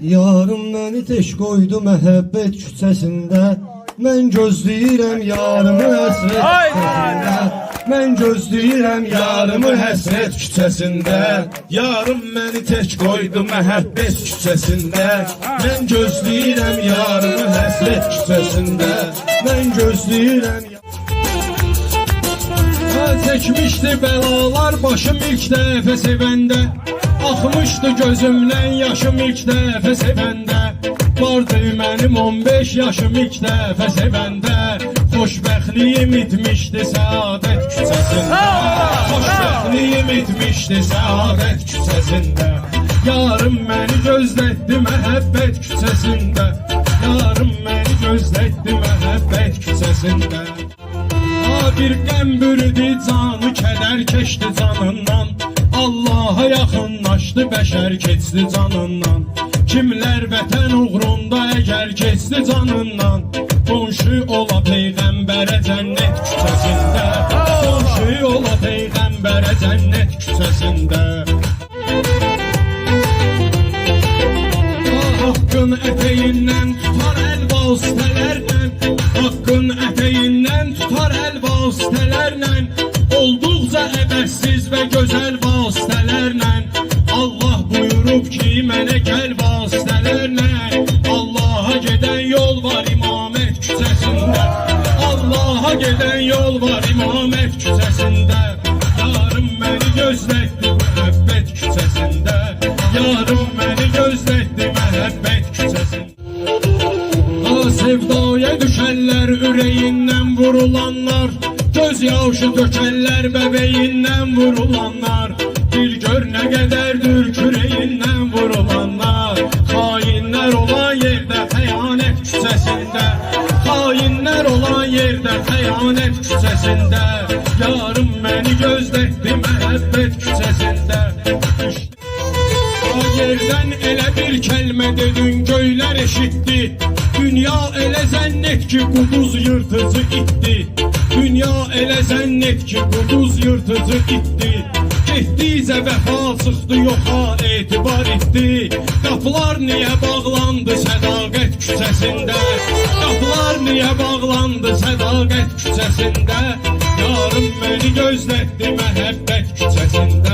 Yarım məni tək qoydu məhəbbət küçəsində. Mən gözləyirəm yarımı həsrət küçəsində. Mən gözləyirəm yarımı həsrət küçəsində. Yarım məni tək qoydu məhəbbət küçəsində. Mən gözləyirəm yarımı həsrət küçəsində. Mən gözləyirəm. Çəkmişdi bəlalar başım ilk dəfə sevəndə. Axmışdı gözümdən yaşım ilk dəfə sevəndə. Vardı mənim 15 yaşım ilk dəfə sevəndə. Xoşbəxtliyim itmişdi səadət küçəsində. Xoşbəxtliyim itmişdi səadət küçəsində. Yarım məni gözlətdi məhəbbət küçəsində. Yarım məni gözlətdi məhəbbət küçəsində. Bir qəm bürüdü canı, kədər keçdi canından. Allaha yaxınlaşdı, bəşər keçdi canından. Kimlər vətən uğrunda əgər keçdi canından. Qonşu ola Peyğəmbərə cənnət küçəsində. Qonşu ola Peyğəmbərə cənnət küçəsində. Haqqın ətəyindən tutar əl vasitələrlə. Haqqın ətəyindən tutar əl vasitələrlə. Olduqca əbəssiz və gözəl vasitələrlə. Allah buyurub ki, mənə gəl vasitələrlə. Allaha gedən yol var İmamət küçəsində. Allaha gedən yol var İmamət küçəsində. Yarım məni gözlətdi məhəbbət küçəsində. Yarım məni gözlətdi məhəbbət küçəsində. Sevdaya düşənlər, ürəyindən vurulanlar, göz yaşı dökənlər, bəbəyindən vurulanlar. Bir gör nə qədərdir küreyindən vurulanlar. Xainlər olan yerdə xəyanət küçəsində. Xainlər olan yerdə xəyanət küçəsində. Yarım məni gözlətdi məhəbbət küçəsində. Yerdən elə bir kəlmə dedin, göylər eşitdi. Dünya elə zənnət ki, quduz yırtıcı itdi. Dünya elə zənnət ki, quduz yırtıcı itdi. Getdikcə vəfa çıxdı, yoxa etibar etdi. Qapılar niyə bağlandı sədaqət küçəsində? Qapılar niyə bağlandı sədaqət küçəsində? Yarım məni gözlətdi məhəbbət küçəsində.